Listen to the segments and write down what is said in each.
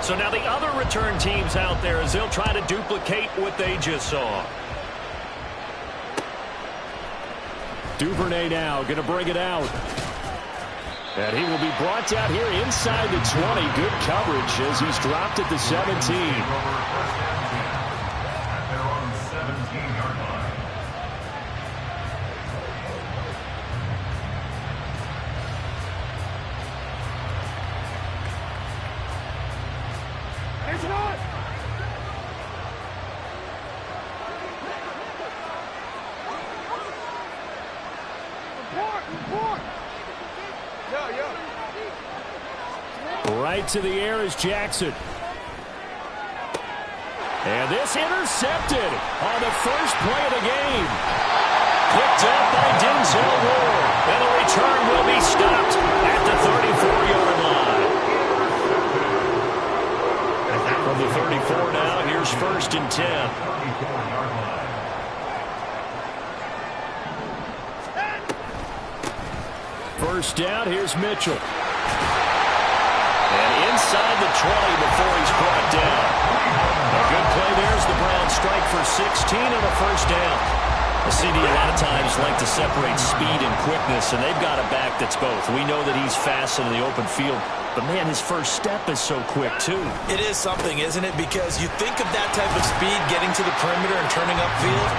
So now the other return teams out there as they'll try to duplicate what they just saw. Duvernay now going to bring it out. And he will be brought down here inside the 20. Good coverage as he's dropped at the 17. Right to the air is Jackson. And this intercepted on the first play of the game. Picked up by Denzel Ward. And the return will be stopped at the 34-yard line. From the 34 now, here's 1st and 10. First down, here's Mitchell. And inside the 20 before he's brought down. A good play there as the Browns strike for 16 and a first down. The CD a lot of times like to separate speed and quickness, and they've got a back that's both. We know that he's fast in the open field, but, man, his first step is so quick, too. It is something, isn't it? Because you think of that type of speed getting to the perimeter and turning upfield,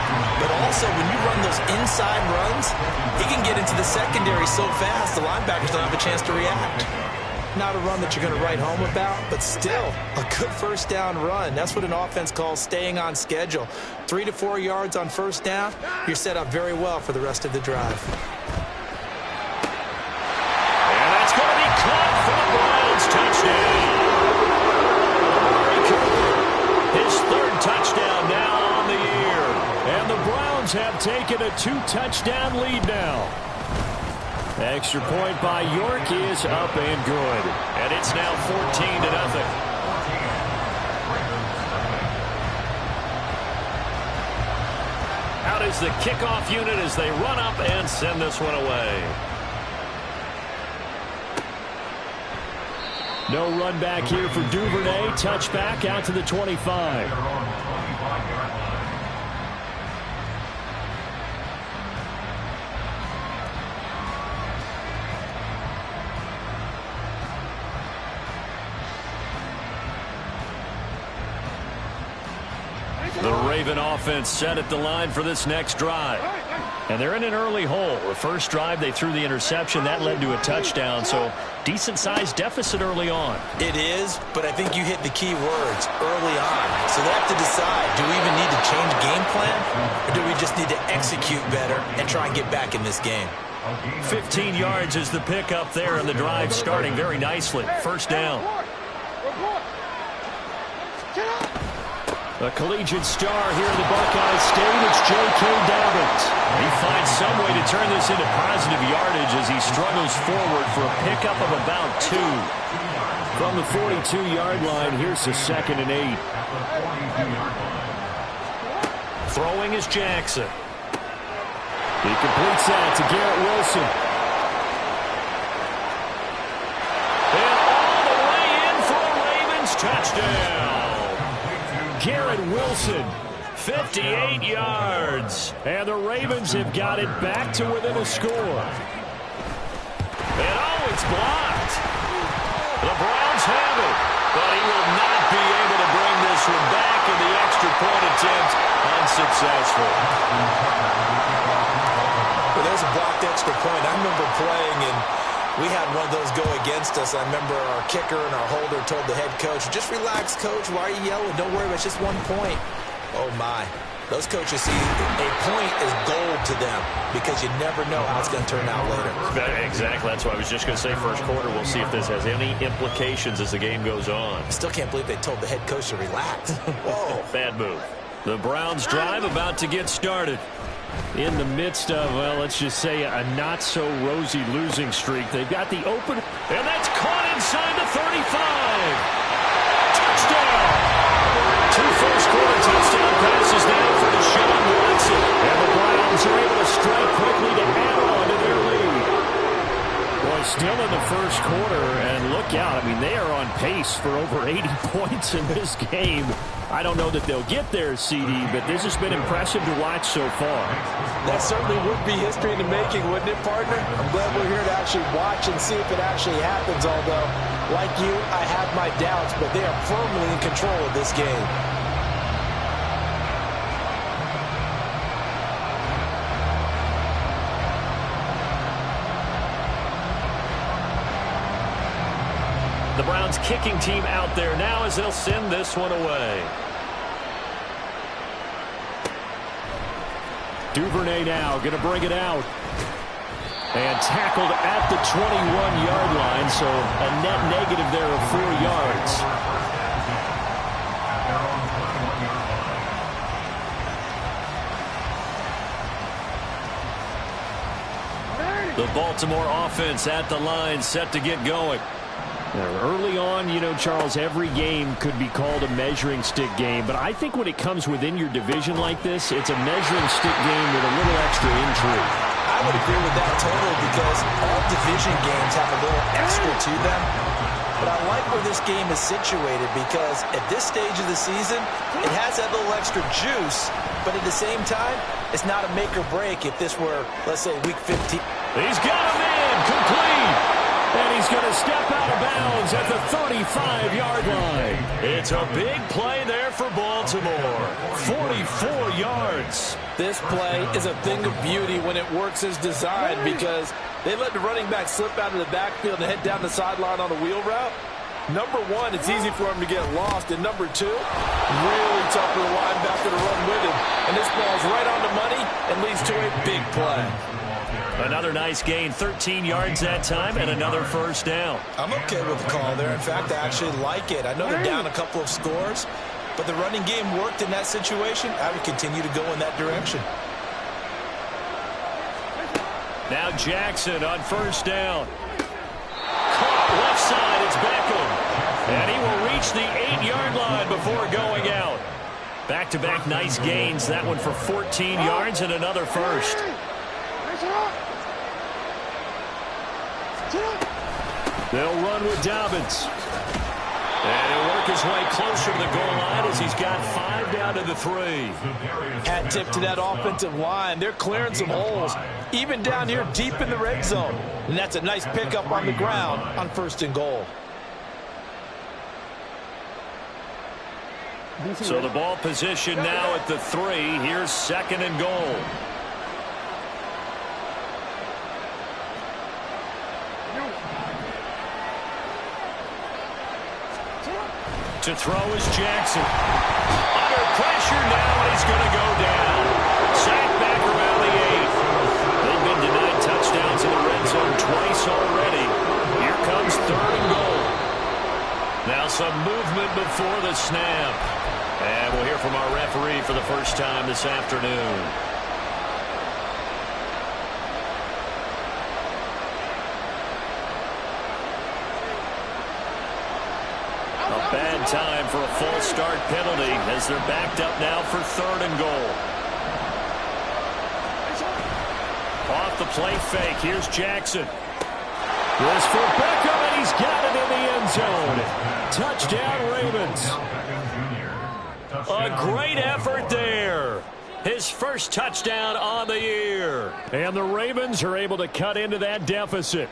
but also when you run those inside runs, he can get into the secondary so fast the linebackers don't have a chance to react. Not a run that you're going to write home about, but still a good first down run. That's what an offense calls staying on schedule. 3 to 4 yards on first down, you're set up very well for the rest of the drive. And that's going to be caught for the Browns. Touchdown. His 3rd touchdown now on the year. And the Browns have taken a 2-touchdown lead now. Extra point by York is up and good. And it's now 14-0. Out is the kickoff unit as they run up and send this one away. No run back here for Duvernay. Touchback out to the 25. The Raven offense set at the line for this next drive. And they're in an early hole. The first drive, they threw the interception. That led to a touchdown, so decent-sized deficit early on. It is, but I think you hit the key words early on. So they have to decide, do we even need to change game plan, or do we just need to execute better and try and get back in this game? 15 yards is the pickup there, and the drive starting very nicely. First down. A collegiate star here in the Buckeye State. It's J.K. Dobbins. He finds some way to turn this into positive yardage as he struggles forward for a pickup of about 2. From the 42-yard line, here's the 2nd and 8. Throwing is Jackson. He completes that to Garrett Wilson. And all the way in for a Ravens touchdown. Garrett Wilson, 58 yards. And the Ravens have got it back to within a score. And it's blocked. The Browns have it, but he will not be able to bring this one back, and the extra point attempt unsuccessful. Well, there's a blocked extra point. I remember playing, and we had one of those go against us. I remember our kicker and our holder told the head coach, just relax, coach. Why are you yelling? Don't worry about it. It's just 1 point. Oh, my. Those coaches see a point is gold to them because you never know how it's going to turn out later. Exactly. That's what I was just going to say. First quarter, we'll see if this has any implications as the game goes on. I still can't believe they told the head coach to relax. Whoa. Bad move. The Browns drive about to get started. In the midst of, well, let's just say a not-so-rosy losing streak. They've got the open, and that's caught inside the 35. Touchdown! 2 first-quarter touchdown passes now for Deshaun Watson. And the Browns are able to strike quickly to add on to their lead. Boy, Still in the first quarter, and look out. I mean, they are on pace for over 80 points in this game. I don't know that they'll get there, CD, but this has been impressive to watch so far. That certainly would be history in the making, wouldn't it, partner? I'm glad we're here to actually watch and see if it actually happens, although, like you, I have my doubts, but they are firmly in control of this game. The Browns kicking team out there now as they'll send this one away. Duvernay now going to bring it out. And tackled at the 21-yard line, so a net negative there of 4 yards. The Baltimore offense at the line, set to get going. Early on, you know, Charles, every game could be called a measuring stick game. But I think when it comes within your division like this, it's a measuring stick game with a little extra intrigue. I would agree with that totally because all division games have a little extra to them. But I like where this game is situated because at this stage of the season, it has that little extra juice. But at the same time, it's not a make or break if this were, let's say, week 15. He's got a man complete. And he's going to step out of bounds at the 35-yard line. It's a big play there for Baltimore. 44 yards. This play is a thing of beauty when it works as designed because they let the running back slip out of the backfield and head down the sideline on a wheel route. Number one, it's easy for him to get lost. And number two, really tough for the linebacker to run with him. And this ball's right on the money and leads to a big play. Another nice gain, 13 yards that time, and another first down. I'm okay with the call there. In fact, I actually like it. I know they're down a couple of scores, but the running game worked in that situation. I would continue to go in that direction. Now Jackson on first down. Caught left side, it's Beckham. And he will reach the 8-yard line before going out. Back-to-back nice gains. That one for 14 yards and another first. They'll run with Dobbins. And he'll work his way closer to the goal line as he's got 5 down to the 3. Hat tip to that offensive line. They're clearing some holes, even down here deep in the red zone. And that's a nice pickup on the ground on 1st and goal. So the ball position now at the 3. Here's 2nd and goal. To throw is Jackson. Under pressure now, and he's going to go down. Sacked back around the 8th. They've been denied touchdowns in the red zone twice already. Here comes 3rd and goal. Now some movement before the snap. And we'll hear from our referee for the first time this afternoon. Bad time for a false start penalty as they're backed up now for 3rd and goal. Off the play fake. Here's Jackson. This for Beckham, and he's got it in the end zone. Touchdown, Ravens. A great effort there. His first touchdown on the year. And the Ravens are able to cut into that deficit.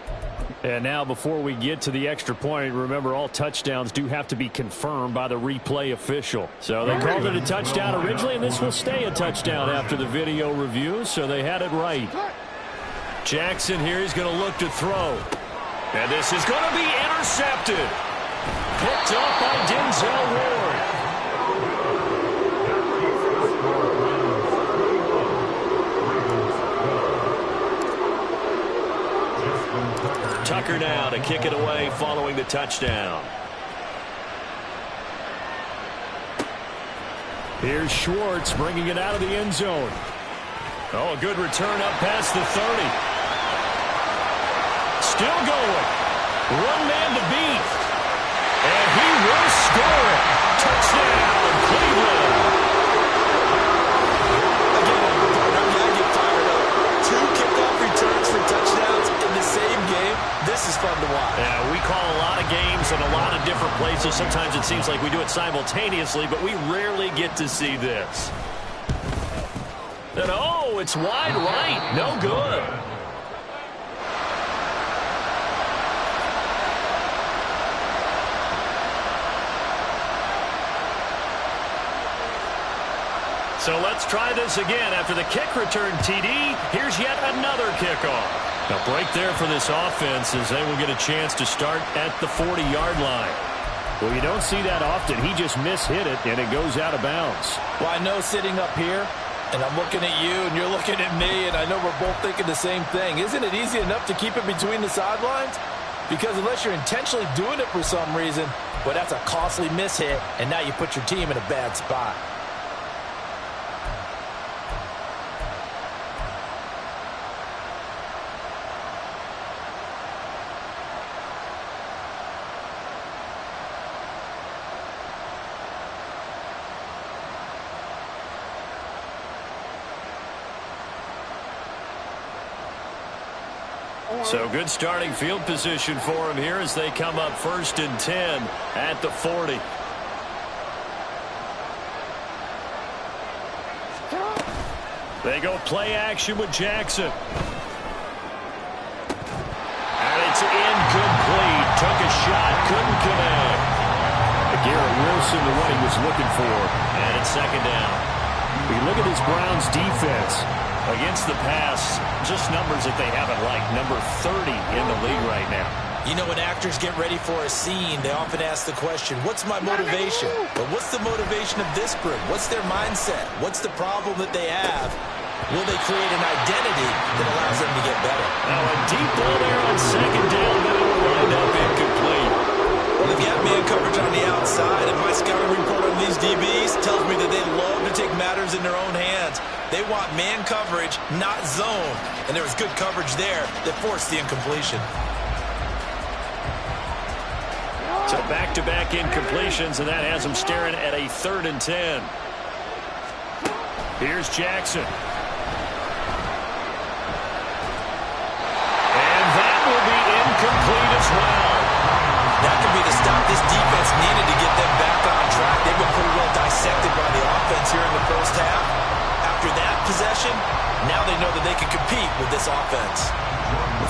And now before we get to the extra point, remember all touchdowns do have to be confirmed by the replay official. So they called it a touchdown originally, and this will stay a touchdown after the video review, so they had it right. Jackson here is going to look to throw. And this is going to be intercepted. Picked up by Denzel Ward. Tucker now to kick it away following the touchdown. Here's Schwartz bringing it out of the end zone. Oh, a good return up past the 30. Still going. One man to beat. And he will score it. Touchdown, Cleveland. Again, I get fired up. 2 kickoff returns for touchdowns in the same game. This is places, sometimes it seems like we do it simultaneously, but we rarely get to see this. And oh, it's wide right. No good. So let's try this again. After the kick return TD, here's yet another kickoff. A break there for this offense as they will get a chance to start at the 40-yard line. Well, you don't see that often. He just mishit it, and it goes out of bounds. Well, I know sitting up here, and I'm looking at you, and you're looking at me, and I know we're both thinking the same thing. Isn't it easy enough to keep it between the sidelines? Because unless you're intentionally doing it for some reason, well, that's a costly mishit, and now you put your team in a bad spot. So good starting field position for him here as they come up 1st and 10 at the 40. They go play action with Jackson. And it's incomplete. Took a shot, couldn't connect. Garrett Wilson, the one he was looking for. And it's 2nd down. We look at this Browns defense. Against the pass, just numbers that they haven't liked. Number 30 in the league right now. You know, when actors get ready for a scene, they often ask the question, what's my motivation? But what's the motivation of this group? What's their mindset? What's the problem that they have? Will they create an identity that allows them to get better? Now a deep ball there on 2nd down, but it will wind up incomplete. Well, if you have man coverage on the outside, and my scouting report on these DBs tells me that they love to take matters in their own hands. They want man coverage, not zone. And there was good coverage there that forced the incompletion. So back-to-back incompletions, and that has them staring at a 3rd and 10. Here's Jackson. And that will be incomplete as well. That could be the stop this defense needed to get them back on track. They've been pretty well dissected by the offense here in the first half. After that possession, now they know that they can compete with this offense.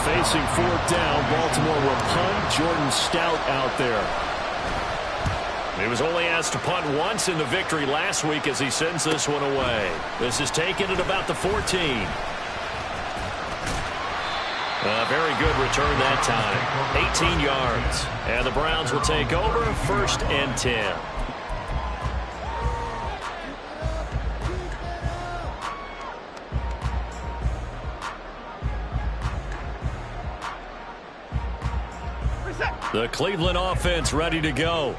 Facing 4th down, Baltimore will punt. Jordan Stout out there. He was only asked to punt once in the victory last week as he sends this one away. This is taken at about the 14. A very good return that time. 18 yards. And the Browns will take over 1st and 10. The Cleveland offense ready to go.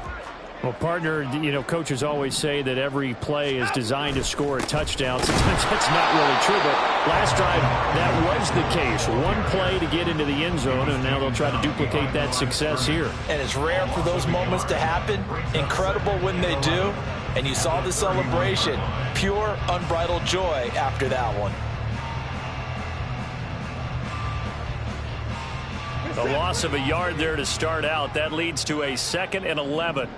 Well, partner, you know, coaches always say that every play is designed to score a touchdown. Sometimes that's not really true, but last drive, that was the case. One play to get into the end zone, and now they'll try to duplicate that success here. And it's rare for those moments to happen. Incredible when they do. And you saw the celebration. Pure, unbridled joy after that one. The loss of a yard there to start out. That leads to a 2nd and 11.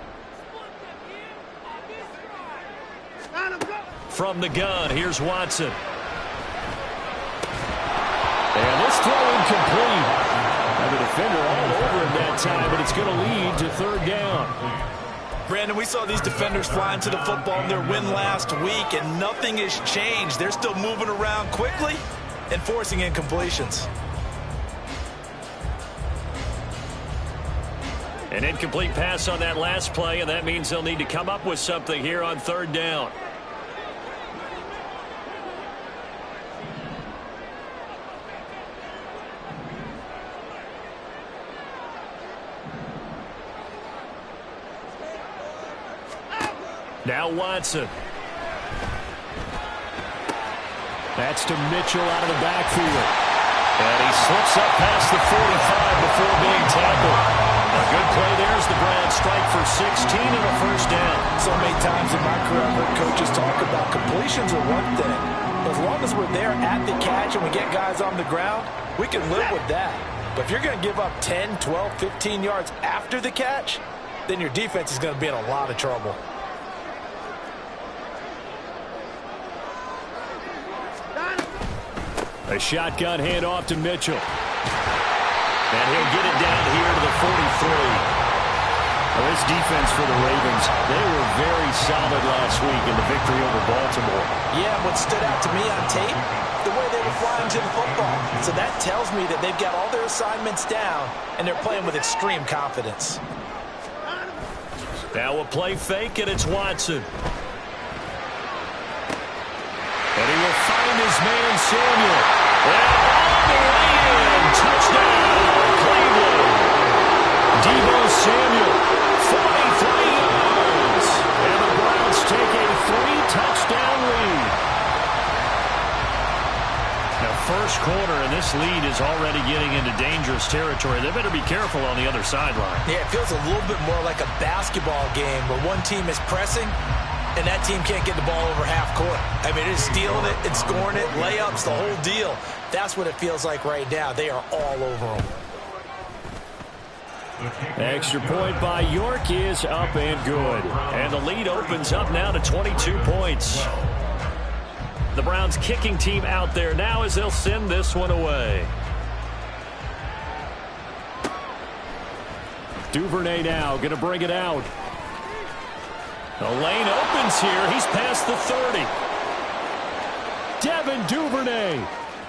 From the gun, here's Watson. And this throw incomplete. Now the defender all over him that time, but it's going to lead to 3rd down. Brandon, we saw these defenders flying to the football in their win last week, and nothing has changed. They're still moving around quickly and forcing incompletions. An incomplete pass on that last play, and that means they'll need to come up with something here on 3rd down. Now Watson. That's to Mitchell out of the backfield. And he slips up past the 45 before being tackled. A good play there as the Browns strike for 16 and a 1st down. So many times in my career, I've heard coaches talk about completions are one thing. As long as we're there at the catch and we get guys on the ground, we can live with that. But if you're going to give up 10, 12, 15 yards after the catch, then your defense is going to be in a lot of trouble. A shotgun handoff to Mitchell. And he'll get it down here to the 43. Well, this defense for the Ravens, they were very solid last week in the victory over Baltimore. Yeah, what stood out to me on tape, the way they were flying to the football. So that tells me that they've got all their assignments down, and they're playing with extreme confidence. Now a play fake, and it's Watson. And he will find his man, Samuel. And all the way in. Touchdown, Cleveland. Deebo Samuel, 43 yards. And the Browns take a 3-touchdown lead. Now, first quarter, and this lead is already getting into dangerous territory. They better be careful on the other sideline. Yeah, it feels a little bit more like a basketball game where one team is pressing and that team can't get the ball over half court. I mean, it's stealing it, it's scoring it, layups, the whole deal. That's what it feels like right now. They are all over them. Extra point by York is up and good. And the lead opens up now to 22 points. The Browns kicking team out there now as they'll send this one away. Duvernay now going to bring it out. The lane opens here. He's past the 30. Devin Duvernay.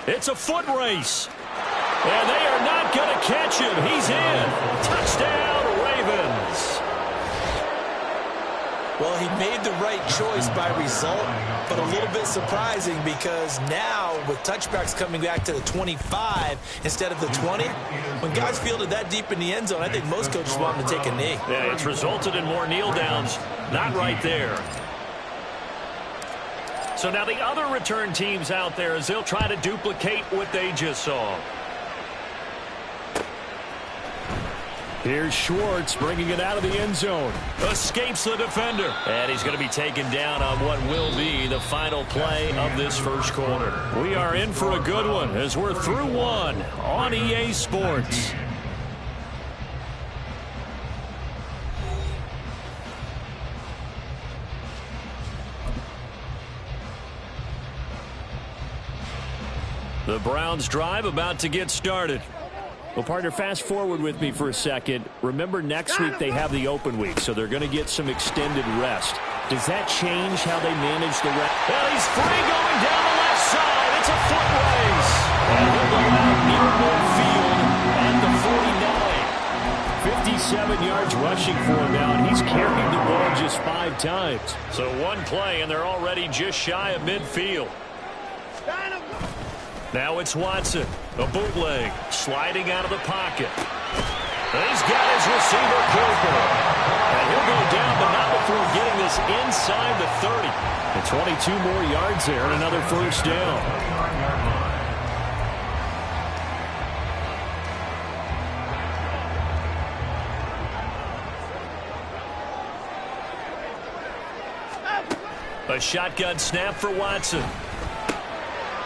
It's a foot race. And they are not going to catch him. He's in. Touchdown, Ravens. Well, he made the right choice by result, but a little bit surprising because now with touchbacks coming back to the 25 instead of the 20, when guys fielded that deep in the end zone, I think most coaches want them to take a knee. Yeah, it's resulted in more kneel downs. Not right there. So now the other return teams out there as they'll try to duplicate what they just saw. Here's Schwartz bringing it out of the end zone. Escapes the defender. And he's going to be taken down on what will be the final play of this first quarter. We are in for a good one as we're through one on EA Sports. The Browns drive about to get started. Well, partner, fast forward with me for a second. Remember, next week they have the open week, so they're going to get some extended rest. Does that change how they manage the rest? Well, he's free going down the left side. It's a foot race. And he'll go out near midfield at the 49. 57 yards rushing for him now, and he's carried the ball just 5 times. So one play, and they're already just shy of midfield. Now it's Watson, a bootleg, sliding out of the pocket. And he's got his receiver, Cooper. And he'll go down, but not before getting this inside the 30. And 22 more yards there and another first down. A shotgun snap for Watson.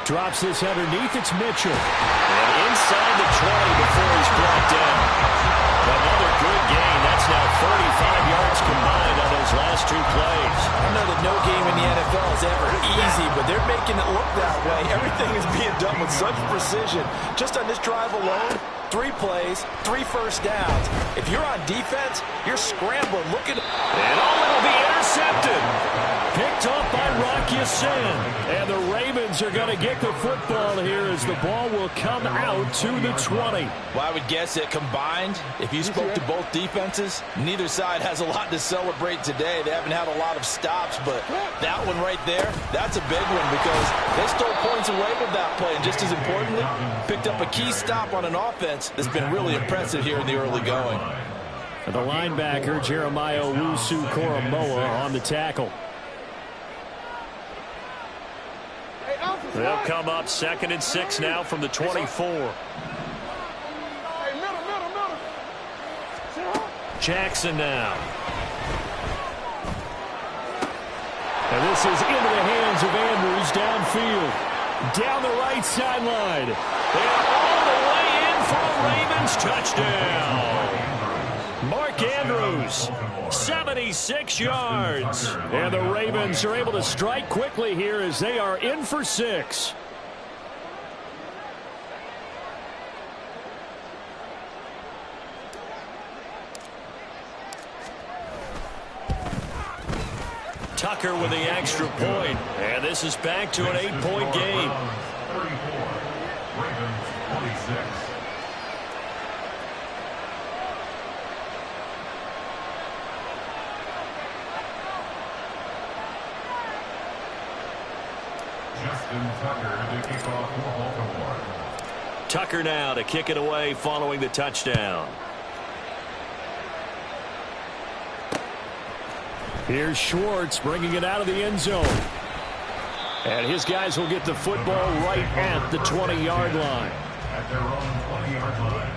Drops this underneath. It's Mitchell. And inside the 20 before he's brought down. Another good gain. That's now 35 yards combined on those last 2 plays. I know that no game in the NFL is ever easy, but they're making it look that way. Everything is being done with such precision. Just on this drive alone, 3 plays, 3 first downs. If you're on defense, you're scrambling, looking. And it'll be intercepted. Picked off by Rock Ya-Sin. And the Ravens are going to get the football here as the ball will come out to the 20. Well, I would guess that combined, if you spoke to both defenses, neither side has a lot to celebrate today. They haven't had a lot of stops, but that one right there, that's a big one because they stole points away with that play. And just as importantly, picked up a key stop on an offense that's been really impressive here in the early going. And the linebacker, Jeremiah Owusu-Koramoah, on the tackle. They'll come up 2nd and 6 now from the 24. Jackson now. And this is into the hands of Andrews downfield. Down the right sideline. And all the way in for a Ravens touchdown. Mark Andrews. goes. 76 yards. And the Ravens are able to strike quickly here as they are in for 6. Tucker with the extra point. And this is back to an 8-point game. 34. Ravens 26. Justin Tucker to kick off for Baltimore. Tucker now to kick it away following the touchdown. Here's Schwartz bringing it out of the end zone. And his guys will get the football right at the 20-yard line. At their own 20-yard line.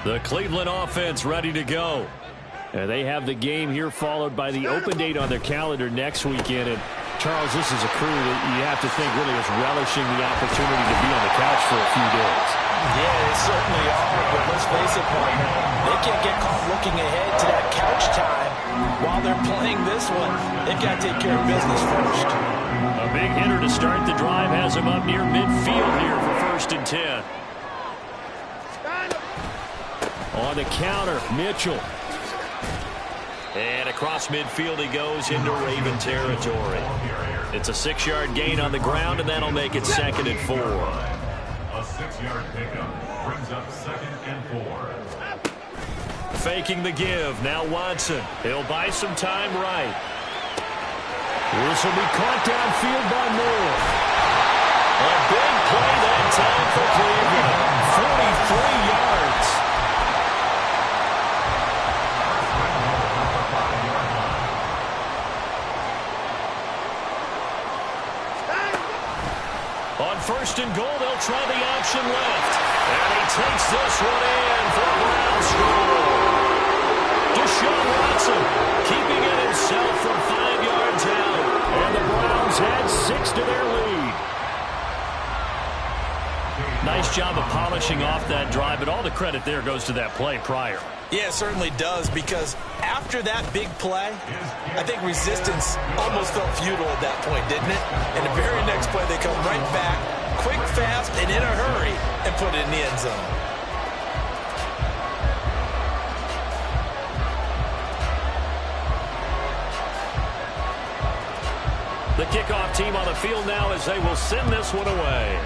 The Cleveland offense ready to go. And they have the game here followed by the open date on their calendar next weekend. And Charles, this is a crew that you have to think really is relishing the opportunity to be on the couch for a few days. Yeah, they certainly are, but let's face it, partner, they can't get caught looking ahead to that couch time while they're playing this one. They've got to take care of business first. A big hitter to start the drive has him up near midfield here for 1st and 10. On the counter, Mitchell. And across midfield he goes into Raven territory. It's a 6-yard gain on the ground, and that'll make it 2nd and 4. A 6-yard pickup brings up 2nd and 4. Faking the give. Now Watson. He'll buy some time right. This will be caught downfield by Moore. A big play that time for Cleveland. 43 yards. On 1st and goal, they'll try the option left. And he takes this one in for a Brown score. Deshaun Watson keeping it himself from 5 yards out. And the Browns add 6 to their lead. Nice job of polishing off that drive, but all the credit there goes to that play prior. Yeah, it certainly does, because after that big play, I think resistance almost felt futile at that point, didn't it? And the very next play, they come right back, quick, fast, and in a hurry, and put it in the end zone. The kickoff team on the field now as they will send this one away.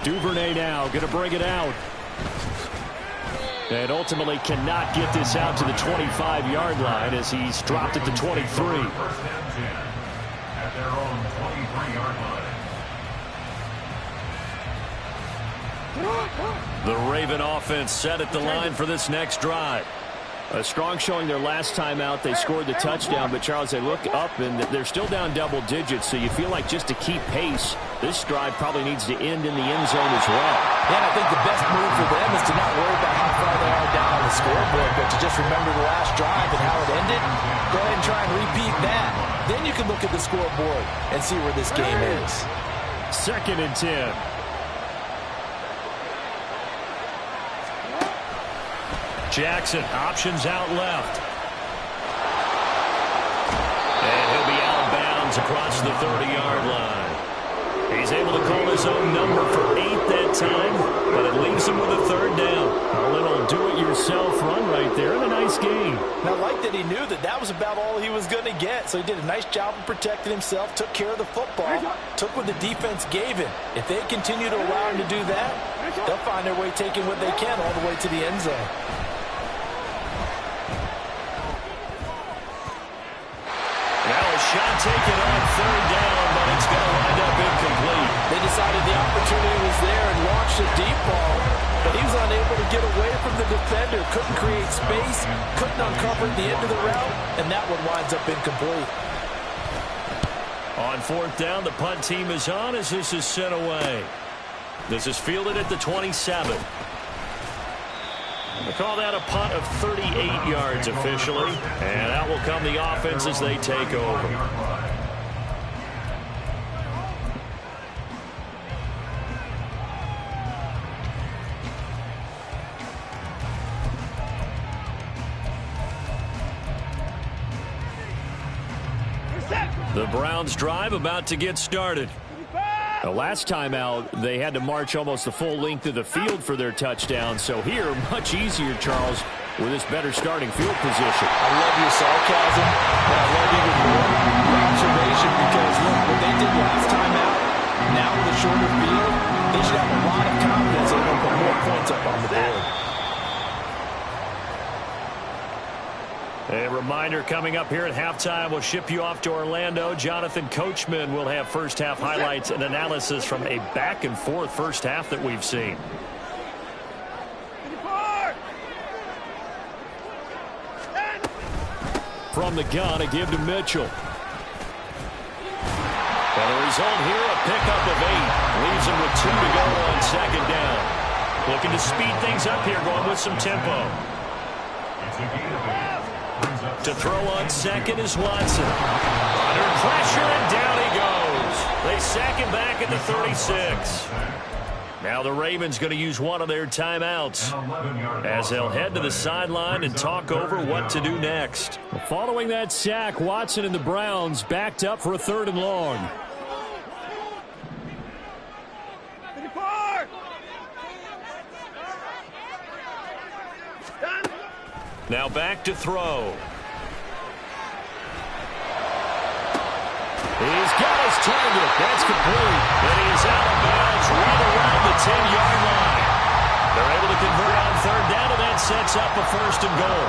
Duvernay now going to bring it out. And ultimately cannot get this out to the 25-yard line as he's dropped at the 23. 1st and 10 at their own 23-yard line. The Raven offense set at the line for this next drive. A strong showing their last time out. They scored the touchdown, but Charles, they look up and they're still down double digits, so you feel like just to keep pace, this drive probably needs to end in the end zone as well. Yeah, and I think the best move for them is to not worry about how far they are down on the scoreboard, but to just remember the last drive and how it ended. Go ahead and try and repeat that. Then you can look at the scoreboard and see where this game is. 2nd and 10. Jackson, options out left. And he'll be out of bounds across the 30-yard line. He's able to call his own number for 8 that time, but it leaves him with a 3rd down. A little do-it-yourself run right there, and a nice gain. Now, I like that he knew that was about all he was going to get, so he did a nice job of protecting himself, took care of the football, took what the defense gave him. If they continue to allow him to do that, they'll find their way taking what they can all the way to the end zone. Shot taken on 3rd down, but it's going to wind up incomplete. They decided the opportunity was there and launched a deep ball, but he was unable to get away from the defender, couldn't create space, couldn't uncover the end of the route, and that one winds up incomplete. On 4th down, the punt team is on as this is sent away. This is fielded at the 27. They call that a punt of 38 yards officially. And out will come the offense as they take over. The Browns drive about to get started. The last time out, they had to march almost the full length of the field for their touchdown. So here, much easier, Charles, with this better starting field position. I love your sarcasm, but I love even more your observation because, look, what they did last time out, now with a shorter field, they should have a lot of confidence that they're going to put more points up on the board. A reminder coming up here at halftime, we'll ship you off to Orlando. Jonathan Coachman will have first half highlights and analysis from a back-and-forth first half that we've seen. From the gun, a give to Mitchell. And the result here, a pickup of 8. Leaves him with 2 to go on second down. Looking to speed things up here, going with some tempo. To throw on second is Watson. Under pressure, and down he goes. They sack him back at the 36. Now the Ravens going to use one of their timeouts as they'll head to the sideline and talk over what to do next. Following that sack, Watson and the Browns backed up for a 3rd and long. Now back to throw. He's got his target. That's complete. And he is out of bounds right around the 10-yard line. They're able to convert on 3rd down, and that sets up a 1st and goal.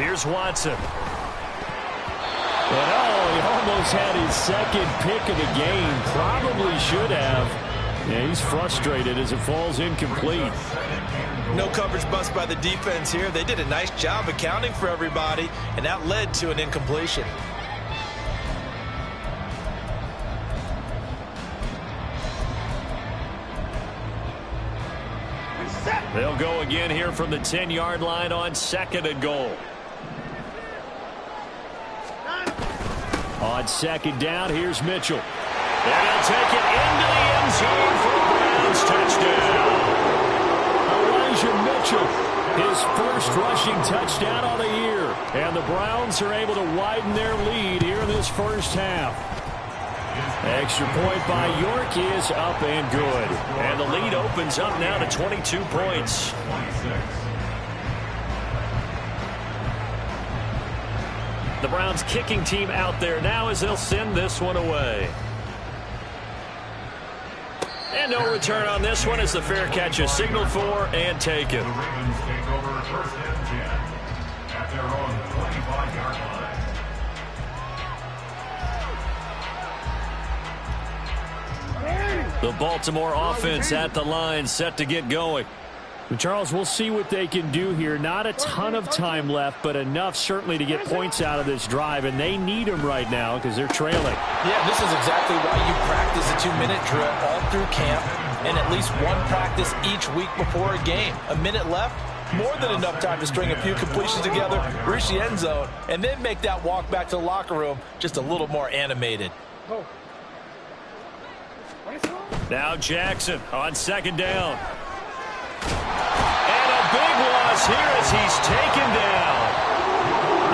Here's Watson. But he almost had his 2nd pick of the game. Probably should have. Yeah, he's frustrated as it falls incomplete. No coverage bust by the defense here. They did a nice job accounting for everybody, and that led to an incompletion. They'll go again here from the 10-yard line on 2nd and goal. On 2nd down, here's Mitchell. And he'll take it into the end zone for a Browns touchdown. Elijah Mitchell, his first rushing touchdown on the year. And the Browns are able to widen their lead here in this first half. Extra point by York is up and good. And the lead opens up now to 22 points. The Browns kicking team out there now as they'll send this one away. And no return on this one as the fair catch is signaled for and taken. The Ravens take over 1st and 10 at their own 25-yard line. The Baltimore offense at the line, set to get going. Charles, we'll see what they can do here. Not a ton of time left, but enough certainly to get points out of this drive, and they need them right now because they're trailing. Yeah, this is exactly why you practice a 2-minute drill all through camp and at least one practice each week before a game. A minute left, more than enough time to string a few completions together, reach the end zone, and then make that walk back to the locker room just a little more animated. Now Jackson on 2nd down. And a big loss here as he's taken down.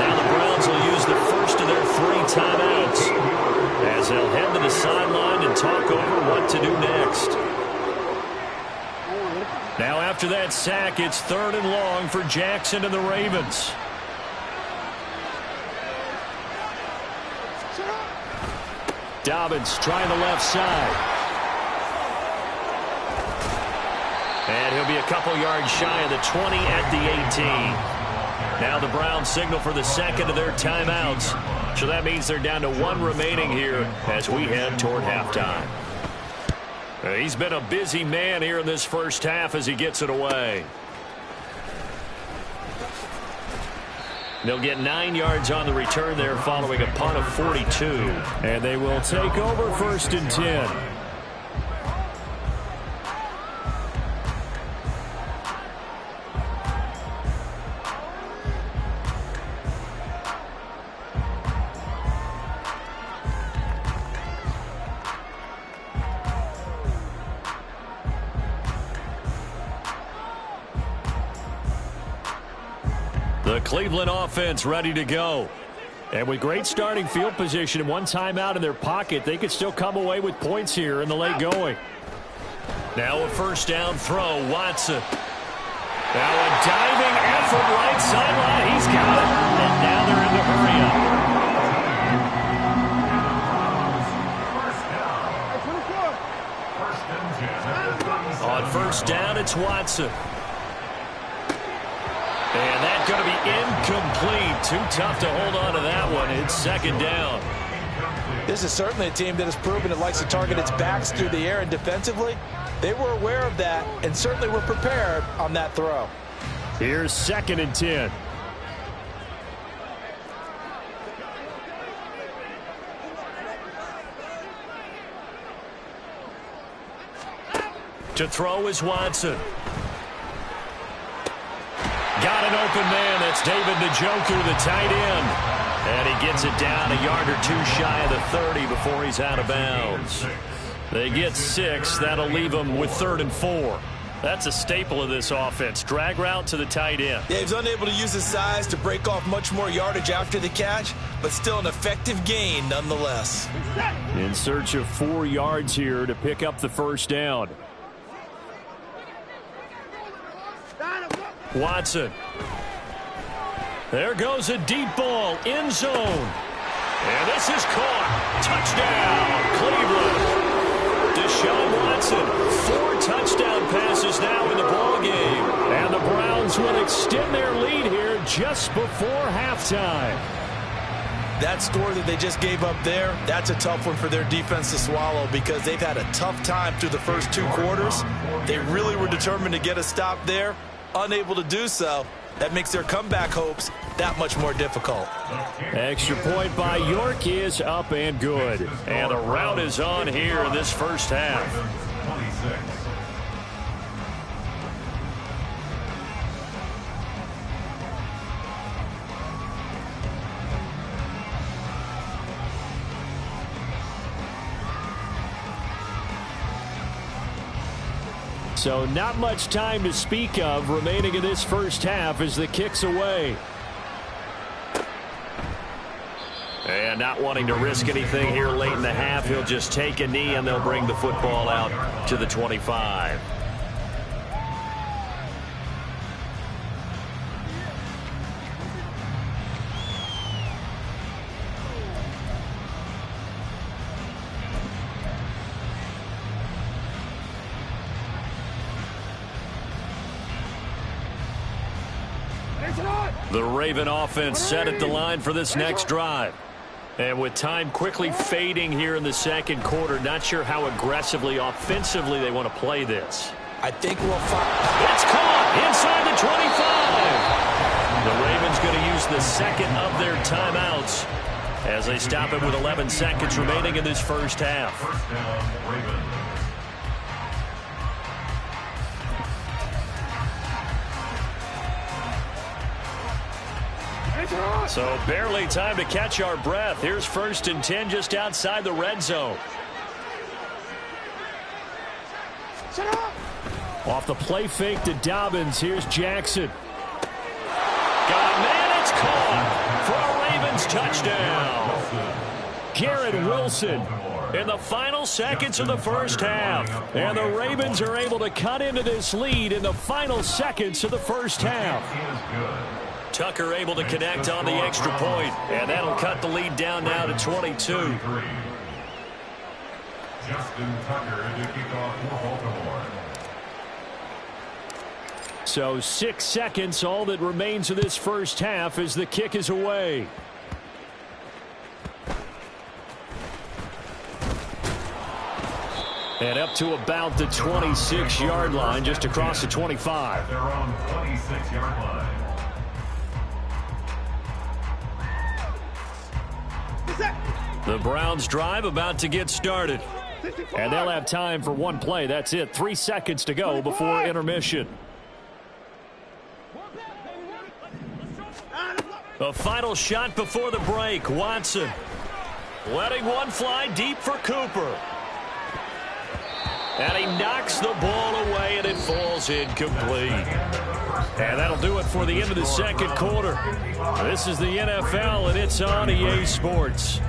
Now the Browns will use the first of their 3 timeouts as they'll head to the sideline and talk over what to do next. Now after that sack, it's 3rd and long for Jackson and the Ravens. Dobbins trying the left side. And he'll be a couple yards shy of the 20 at the 18. Now the Browns signal for the 2nd of their timeouts. So that means they're down to 1 remaining here as we head toward halftime. He's been a busy man here in this first half as he gets it away. They'll get 9 yards on the return there following a punt of 42. And they will take over 1st and 10. The Cleveland offense ready to go. And with great starting field position and one timeout in their pocket, they could still come away with points here in the late going. Now a first down throw, Watson. Now a diving effort right sideline. He's got it. And now they're in the hurry up. On first down, it's Watson. And that's going to be incomplete. Too tough to hold on to that one. It's second down. This is certainly a team that has proven it likes to target its backs through the air, and defensively, they were aware of that and certainly were prepared on that throw. Here's 2nd and 10. To throw is Watson. Got an open man. That's David Njoku, the tight end. And he gets it down a yard or two shy of the 30 before he's out of bounds. They get 6. That'll leave them with 3rd and 4. That's a staple of this offense. Drag route to the tight end. Yeah, he's unable to use his size to break off much more yardage after the catch, but still an effective gain nonetheless. In search of 4 yards here to pick up the first down. Watson. There goes a deep ball, end zone. And this is caught. Touchdown, Cleveland. Deshaun Watson, 4 touchdown passes now in the ballgame. And the Browns will extend their lead here just before halftime. That score that they just gave up there, that's a tough one for their defense to swallow because they've had a tough time through the first 2 quarters. They really were determined to get a stop there. Unable to do so. That makes their comeback hopes that much more difficult. Extra point by York is up and good. And the rout is on here in this first half. 26. So not much time to speak of remaining in this first half as the kick's away. And not wanting to risk anything here late in the half, he'll just take a knee and they'll bring the football out to the 25. The Raven offense set at the line for this next drive. And with time quickly fading here in the second quarter, not sure how aggressively, offensively they want to play this. I think we'll find... It's caught inside the 25. The Ravens going to use the second of their timeouts as they stop it with 11 seconds remaining in this first half. First down, Ravens. So barely time to catch our breath. Here's 1st and 10 just outside the red zone. Off the play fake to Dobbins. Here's Jackson. Got a man. It's caught for a Ravens touchdown. Garrett Wilson in the final seconds of the first half. And the Ravens are able to cut into this lead in the final seconds of the first half. Tucker able to connect on the extra point, and that'll cut the lead down now to 22. Justin Tucker to kick off for Baltimore. So 6 seconds, all that remains of this first half as the kick is away. And up to about the 26-yard line, just across the 25. They're on 26-yard line. The Browns drive about to get started. And they'll have time for one play. That's it. 3 seconds to go before intermission. A final shot before the break. Watson letting one fly deep for Cooper. And he knocks the ball away, and it falls incomplete. And that'll do it for the end of the second quarter. This is the NFL, and it's on EA Sports.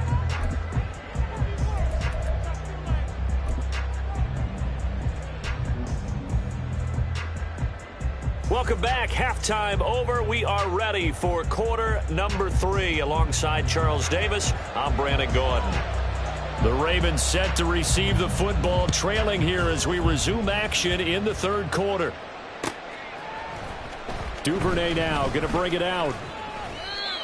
Welcome back. Halftime over. We are ready for quarter number 3. Alongside Charles Davis, I'm Brandon Gordon. The Ravens set to receive the football, trailing here as we resume action in the third quarter. Duvernay now going to bring it out.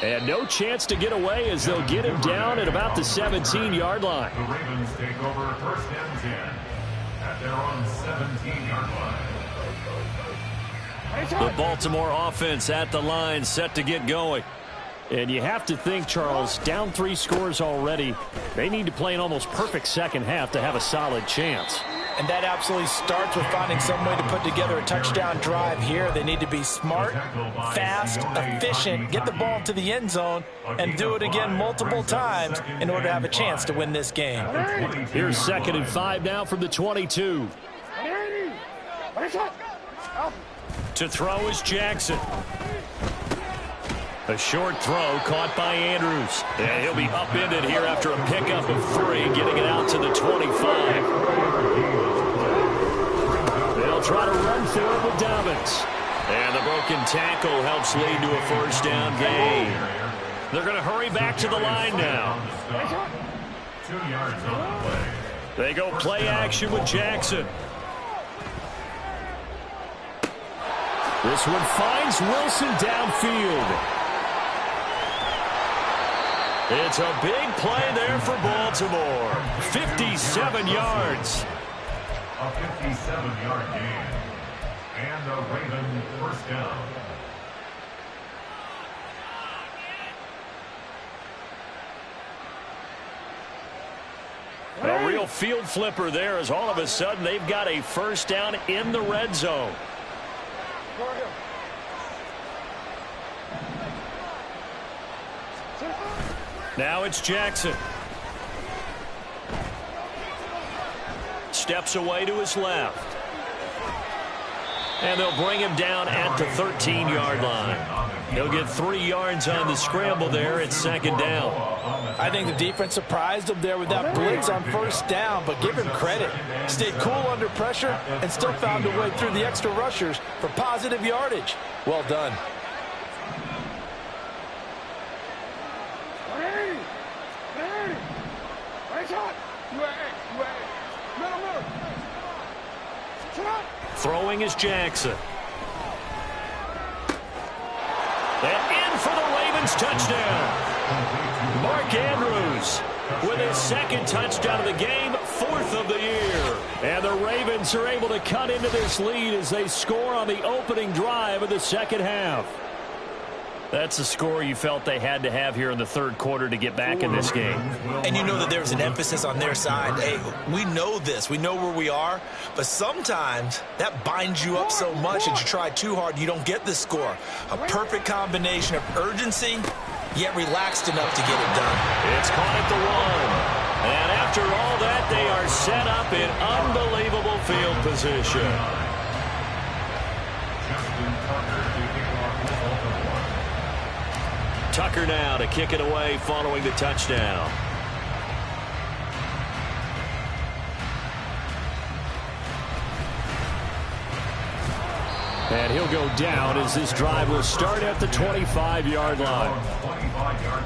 And no chance to get away as they'll get him down at about the 17-yard line. The Ravens take over first and 10 at their own 17-yard line. The Baltimore offense at the line, set to get going. And you have to think, Charles, down 3 scores already. They need to play an almost perfect second half to have a solid chance. And that absolutely starts with finding some way to put together a touchdown drive here. They need to be smart, fast, efficient, get the ball to the end zone, and do it again multiple times in order to have a chance to win this game. Here's 2nd and 5 now from the 22. To throw is Jackson. A short throw caught by Andrews. And he'll be upended here after a pickup of 3, getting it out to the 25. They'll try to run through it with Dobbins. And the broken tackle helps lead to a first down gain. They're going to hurry back to the line now. 2 yards on the play. They go play action with Jackson. This one finds Wilson downfield. It's a big play there for Baltimore. 57 yards. A 57-yard gain. And a Raven first down. A real field flipper there as all of a sudden they've got a first down in the red zone. Now it's Jackson. Steps away to his left. And they'll bring him down at the 13-yard line. He'll get 3 yards on the scramble there at 2nd down. I think the defense surprised him there with that blitz on first down, but give him credit. Stayed cool under pressure and still found a way through the extra rushers for positive yardage. Well done. Throwing is Jackson. And in for the Ravens touchdown. Mark Andrews with his 2nd touchdown of the game, 4th of the year. And the Ravens are able to cut into this lead as they score on the opening drive of the second half. That's a score you felt they had to have here in the third quarter to get back in this game. And you know that there's an emphasis on their side. Hey, we know this. We know where we are. But sometimes that binds you up so much that you try too hard, you don't get the score. A perfect combination of urgency, yet relaxed enough to get it done. It's caught at the 1. And after all that, they are set up in unbelievable field position. Tucker now to kick it away following the touchdown. And he'll go down as this drive will start at the 25-yard line. 25-yard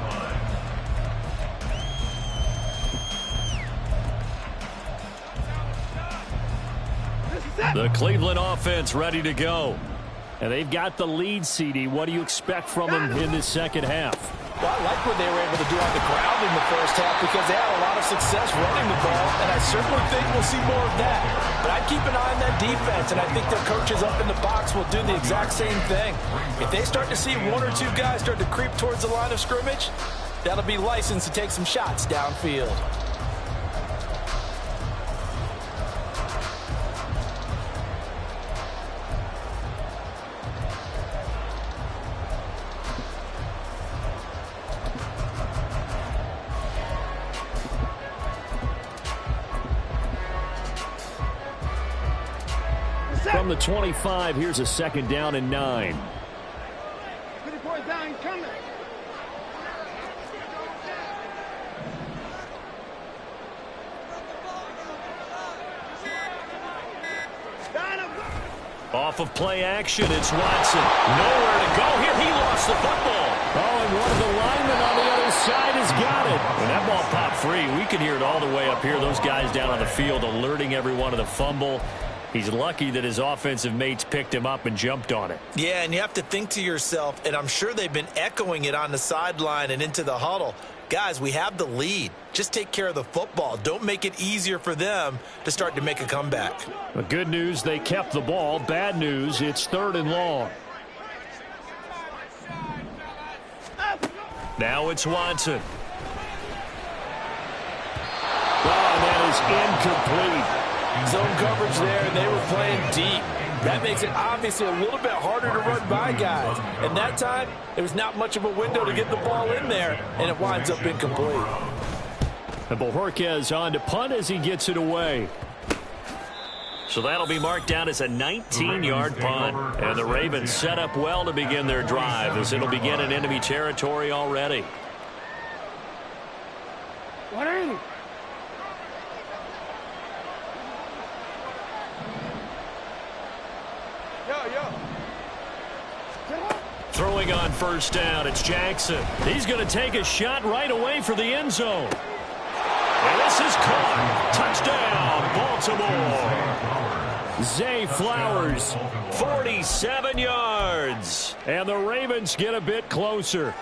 line. The Cleveland offense ready to go. And they've got the lead, CD. What do you expect from them in this second half? Well, I like what they were able to do on the ground in the first half because they had a lot of success running the ball, and I certainly think we'll see more of that. But I'd keep an eye on that defense, and I think their coaches up in the box will do the exact same thing. If they start to see 1 or 2 guys start to creep towards the line of scrimmage, that'll be licensed to take some shots downfield. From the 25, here's a 2nd down and 9. Off of play action, it's Watson. Nowhere to go here. He lost the football. Oh, and one of the linemen on the other side has got it. When that ball popped free, we could hear it all the way up here. Those guys down on the field alerting everyone of the fumble. He's lucky that his offensive mates picked him up and jumped on it. Yeah, and you have to think to yourself, and I'm sure they've been echoing it on the sideline and into the huddle. Guys, we have the lead. Just take care of the football. Don't make it easier for them to start to make a comeback. But good news, they kept the ball. Bad news, it's 3rd and long. Now it's Watson. Oh, that is incomplete. Zone coverage there, and they were playing deep. That makes it obviously a little bit harder to run by guys. And that time, there was not much of a window to get the ball in there, and it winds up incomplete. And Bojorquez on to punt as he gets it away. So that'll be marked down as a 19-yard punt. And the Ravens set up well to begin their drive as it'll begin in enemy territory already. What are you? Throwing on 1st down, it's Jackson. He's going to take a shot right away for the end zone. And this is caught. Touchdown, Baltimore. Zay Flowers, 47 yards. and the Ravens get a bit closer.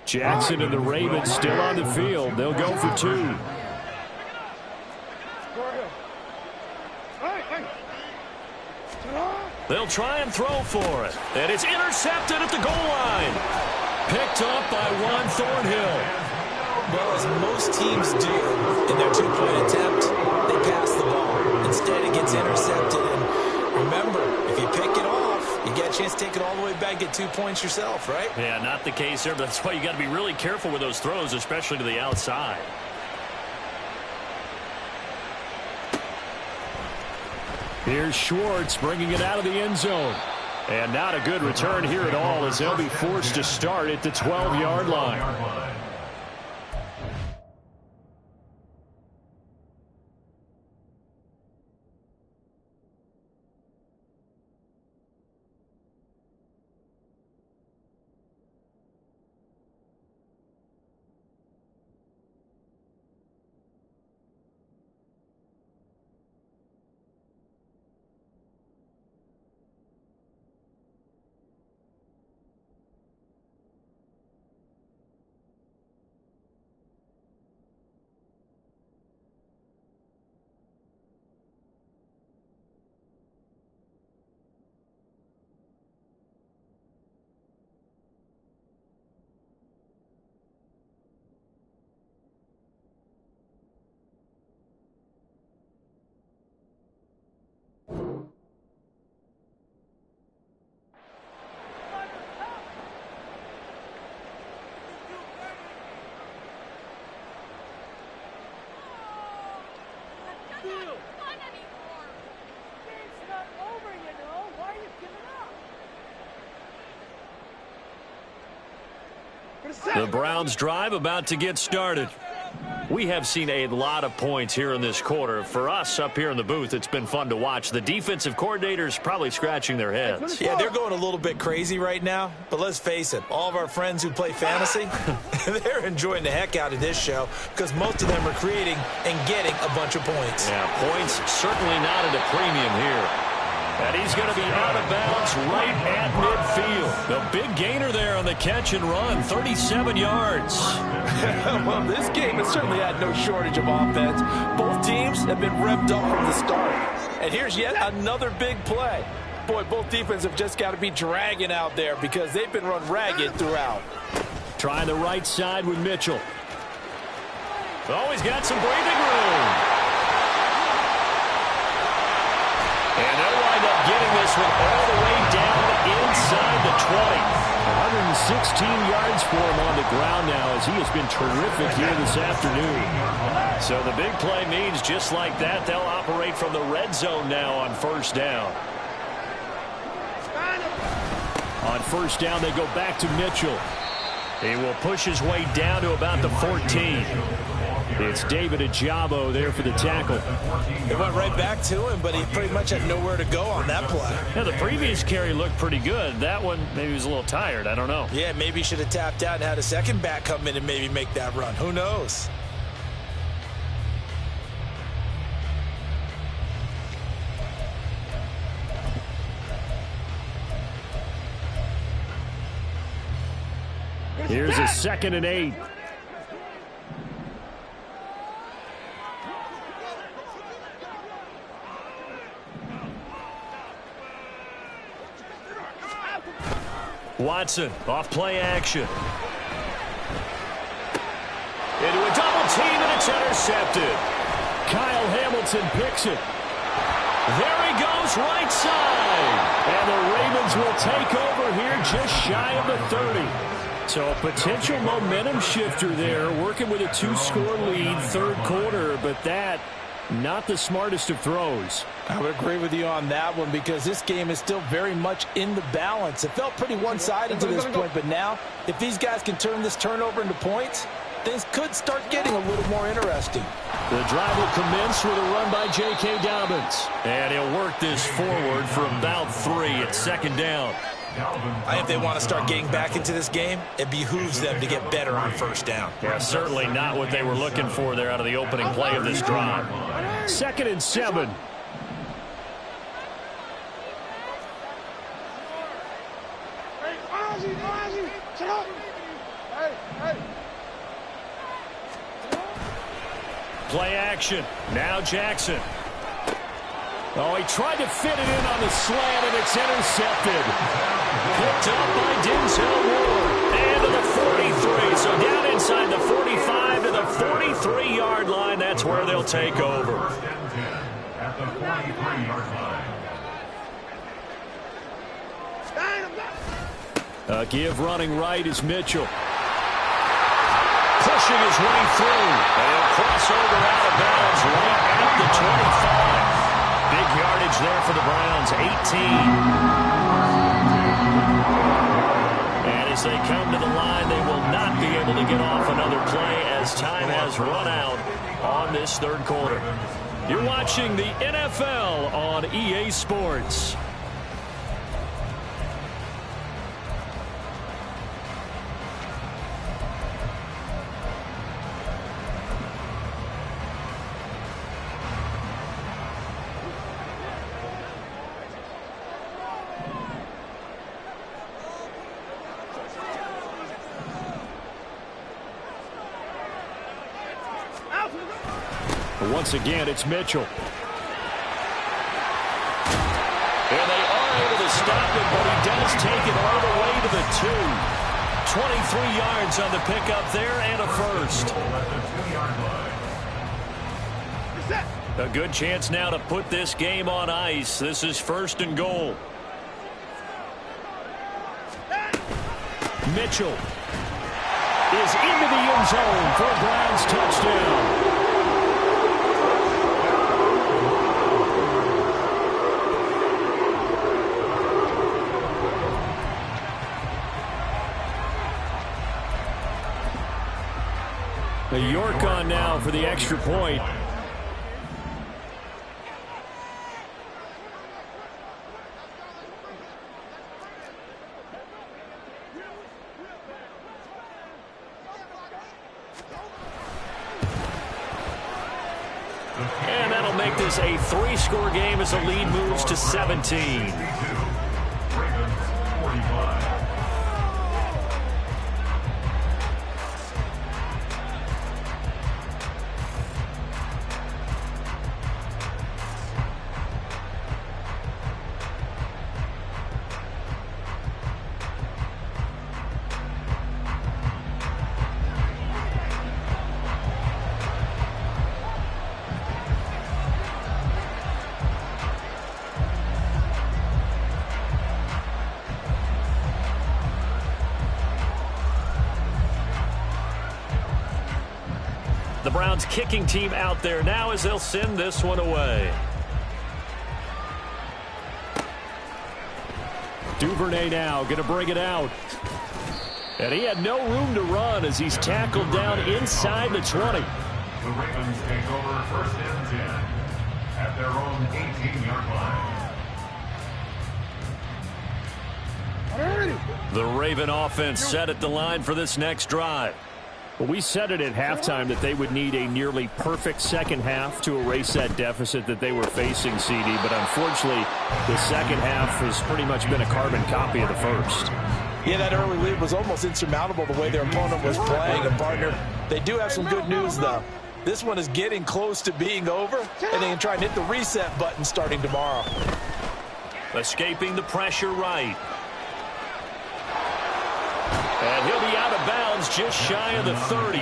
Jackson and the Ravens still on the field. They'll go for 2. They'll try and throw for it. And it's intercepted at the goal line. Picked up by Juan Thornhill. Well, as most teams do in their 2-point attempt, they pass the ball. Instead, it gets intercepted. And remember, if you pick it off, you get a chance to take it all the way back, get 2 points yourself, right? Yeah, not the case there, but that's why you got to be really careful with those throws, especially to the outside. Here's Schwartz bringing it out of the end zone. And not a good return here at all as they'll be forced to start at the 12-yard line. The Browns drive about to get started. We have seen a lot of points here in this quarter. For us up here in the booth, it's been fun to watch. The defensive coordinators probably scratching their heads. Yeah, they're going a little bit crazy right now. But let's face it, all of our friends who play fantasy, they're enjoying the heck out of this show because most of them are creating and getting a bunch of points. Yeah, points certainly not at a premium here. And he's going to be out of bounds right at midfield. The big gainer there on the catch and run, 37 yards. Well, this game has certainly had no shortage of offense. Both teams have been revved up from the start. And here's yet another big play. Boy, both defenses have just got to be dragging out there because they've been run ragged throughout. Trying the right side with Mitchell. Oh, he's got some breathing room. And they'll wind up getting this one all the way down inside the 20. 216 yards for him on the ground now, as he has been terrific here this afternoon. So the big play means just like that, they'll operate from the red zone now on first down. On first down, they go back to Mitchell. He will push his way down to about the 14. It's David Ojabo there for the tackle. It went right back to him, but he pretty much had nowhere to go on that play. Yeah, the previous carry looked pretty good. That one, maybe he was a little tired. I don't know. Yeah, maybe he should have tapped out and had a second back come in and maybe make that run. Who knows? Here's a 2nd and 8. Watson off play action. Into a double team, and it's intercepted. Kyle Hamilton picks it. There he goes, right side. And the Ravens will take over here just shy of the 30. So a potential momentum shifter there, working with a 2-score lead, third quarter, but that, not the smartest of throws. I would agree with you on that one, because this game is still very much in the balance. It felt pretty one-sided to this point, but now, if these guys can turn this turnover into points, things could start getting a little more interesting. The drive will commence with a run by J.K. Dobbins. And he'll work this forward for about 3 at 2nd down. I think they want to start getting back into this game. It behooves them to get better on first down. Yeah, certainly not what they were looking for there out of the opening play of this drive. 2nd and 7. Play action. Now Jackson. Oh, he tried to fit it in on the slant, and it's intercepted. Picked up by Denzel Ward. And to the 43. So down inside the 45 to the 43-yard line. That's where they'll take over. At the 43-yard line. Give running right is Mitchell. Pushing his way through. And he'll cross over out of bounds right at the 25. Big yardage there for the Browns, 18. And as they come to the line, they will not be able to get off another play as time has run out on this third quarter. You're watching the NFL on EA Sports. Once again, it's Mitchell. And they are able to stop it, but he does take it all the way to the 2. 23 yards on the pickup there and a first. A good chance now to put this game on ice. This is 1st and goal. Mitchell is into the end zone for a Browns touchdown. The York on now for the extra point. And that'll make this a 3-score game as the lead moves to 17. The Browns kicking team out there now as they'll send this one away. Duvernay now going to bring it out. And he had no room to run as he's tackled down inside the 20. The Ravens take over 1st and 10 at their own 18-yard line. The Raven offense set at the line for this next drive. Well, we said it at halftime that they would need a nearly perfect second half to erase that deficit that they were facing, CD. But unfortunately, the second half has pretty much been a carbon copy of the first. Yeah, that early lead was almost insurmountable the way their opponent was playing. And, partner, they do have some good news, though. This one is getting close to being over, and they can try and hit the reset button starting tomorrow. Escaping the pressure right. And he'll be out of bounds just shy of the 30.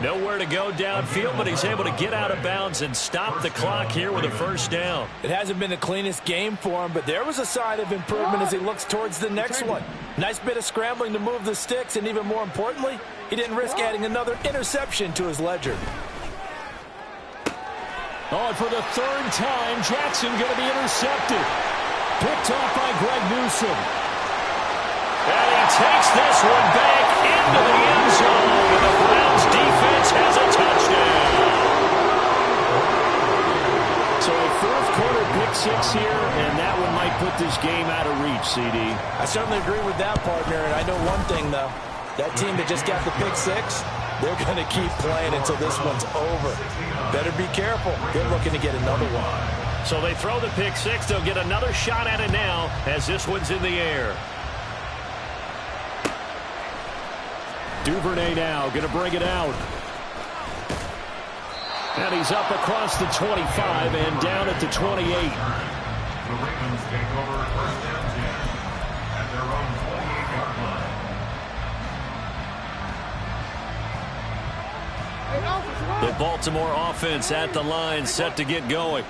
Nowhere to go downfield, but he's able to get out of bounds and stop the clock here with a first down. It hasn't been the cleanest game for him, but there was a sign of improvement as he looks towards the next one. Nice bit of scrambling to move the sticks, and even more importantly, he didn't risk adding another interception to his ledger. Oh, and for the third time, Jackson going to be intercepted. Picked off by Greg Newsome. And he takes this one back into the end zone, and the Browns defense has a touchdown. So a fourth quarter pick six here, and that one might put this game out of reach, CD. I certainly agree with that, partner, and I know one thing, though. That team that just got the pick six, they're going to keep playing until this one's over. Better be careful. They're looking to get another one. So they throw the pick six. They'll get another shot at it now as this one's in the air. Duvernay now going to bring it out. And he's up across the 25 and down at the 28. The Ravens take over 1st and 10 at their own 28-yard line. The Baltimore offense at the line, set to get going.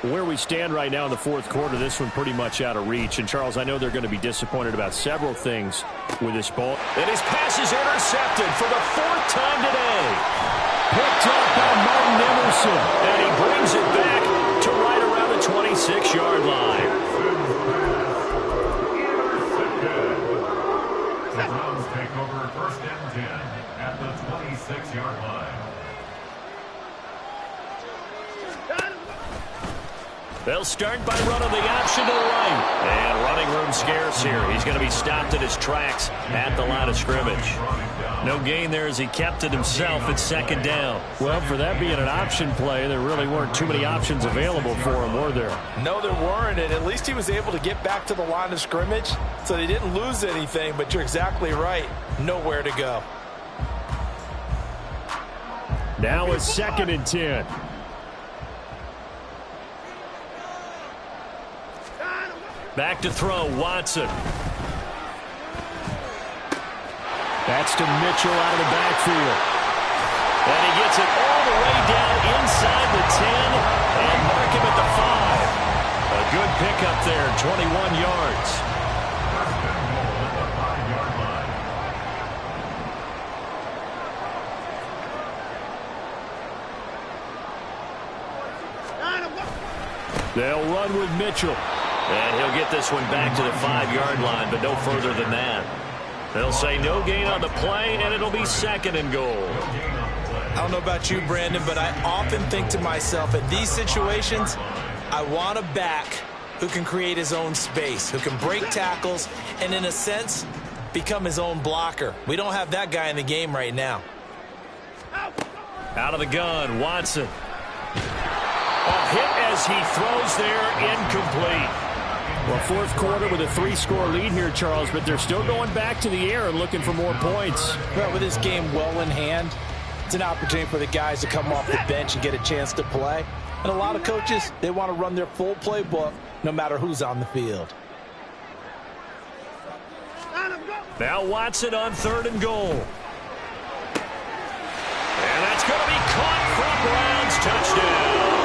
Where we stand right now in the fourth quarter, this one pretty much out of reach. And, Charles, I know they're going to be disappointed about several things with this ball. And his pass is intercepted for the fourth time today. Picked up by Martin Emerson. And he brings it back to right around the 26-yard line. The Browns take over 1st and 10 at the 26-yard line. They'll start by running the option to the right. And running room scarce here. He's going to be stopped in his tracks at the line of scrimmage. No gain there as he kept it himself at second down. Well, for that being an option play, there really weren't too many options available for him, were there? No, there weren't, and at least he was able to get back to the line of scrimmage, so they didn't lose anything, but you're exactly right. Nowhere to go. Now it's 2nd and 10. Back to throw, Watson. That's to Mitchell out of the backfield. And he gets it all the way down inside the 10 and mark him at the 5. A good pickup there, 21 yards. First and goal at the 5-yard line. They'll run with Mitchell. And he'll get this one back to the 5-yard line, but no further than that. They'll say no gain on the play, and it'll be 2nd and goal. I don't know about you, Brandon, but I often think to myself, in these situations, I want a back who can create his own space, who can break tackles, and in a sense, become his own blocker. We don't have that guy in the game right now. Out of the gun, Watson. A hit as he throws there, incomplete. Well, fourth quarter with a 3-score lead here, Charles, but they're still going back to the air and looking for more points. Well, with this game well in hand, it's an opportunity for the guys to come off the bench and get a chance to play. And a lot of coaches, they want to run their full playbook no matter who's on the field. Now Watson on 3rd and goal. And that's going to be caught for a Browns touchdown.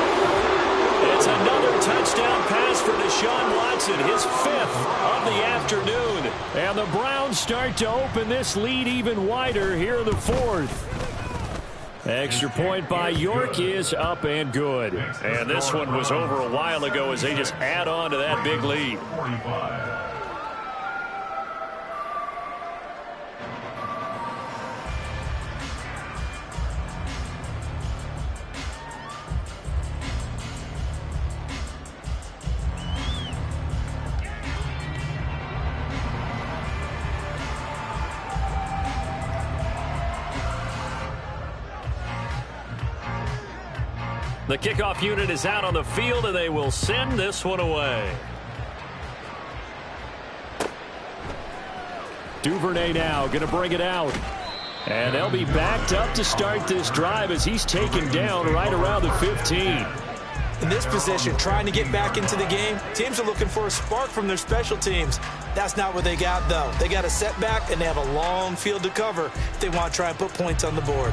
It's another touchdown pass for Deshaun Watson, his 5th of the afternoon. And the Browns start to open this lead even wider here in the 4th. Extra point by York is up and good. And this one was over a while ago as they just add on to that big lead. 45. The kickoff unit is out on the field, and they will send this one away. Duvernay now going to bring it out. And they'll be backed up to start this drive as he's taken down right around the 15. In this position, trying to get back into the game, teams are looking for a spark from their special teams. That's not what they got, though. They got a setback, and they have a long field to cover if they want to try and put points on the board.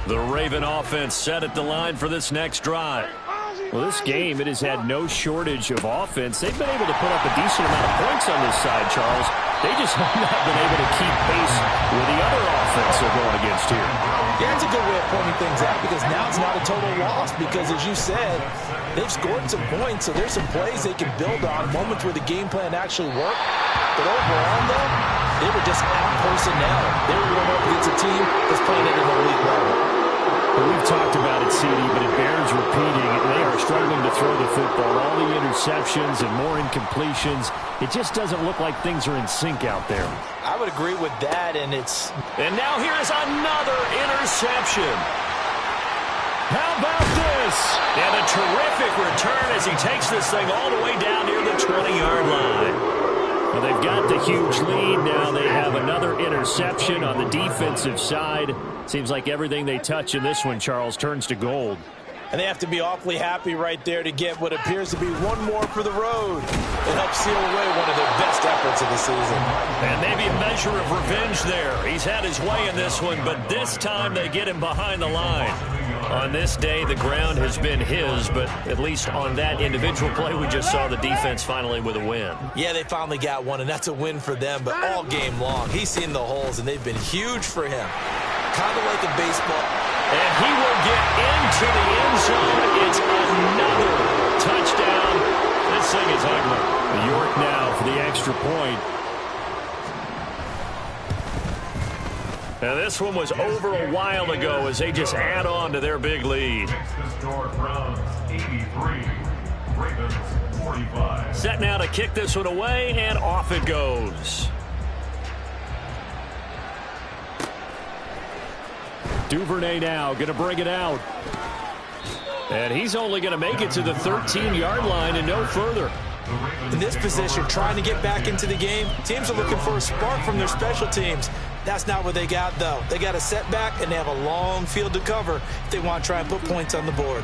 The Raven offense set at the line for this next drive. Well, this game, it has had no shortage of offense. They've been able to put up a decent amount of points on this side, Charles. They just have not been able to keep pace with the other offense they're going against here. Yeah, it's a good way of pointing things out because now it's not a total loss because, as you said, they've scored some points, so there's some plays they can build on, moments where the game plan actually worked. But overall, though, they were just out personnel. They were going up against a team that's playing at an elite level. Well, we've talked about it, CD, but it bears repeating. They are struggling to throw the football. All the interceptions and more incompletions. It just doesn't look like things are in sync out there. I would agree with that, and it's... And now here is another interception. How about this? And a terrific return as he takes this thing all the way down near the 20-yard line. Well, they've got the huge lead. Now they have another interception on the defensive side. Seems like everything they touch in this one, Charles, turns to gold. And they have to be awfully happy right there to get what appears to be one more for the road. It helps seal away one of their best efforts of the season. And maybe a measure of revenge there. He's had his way in this one, but this time they get him behind the line. On this day, the ground has been his, but at least on that individual play, we just saw the defense finally with a win. Yeah, they finally got one, and that's a win for them, but all game long, he's seen the holes, and they've been huge for him. Kind of like a baseball. And he will get into the end zone. It's another touchdown. This thing is ugly. York now for the extra point. Now this one was over a while ago as they just add on to their big lead. Browns 83, Ravens 45. Set now to kick this one away, and off it goes. Duvernay now going to bring it out. And he's only going to make it to the 13-yard line and no further. In this position, trying to get back into the game, teams are looking for a spark from their special teams. That's not what they got, though. They got a setback, and they have a long field to cover if they want to try and put points on the board.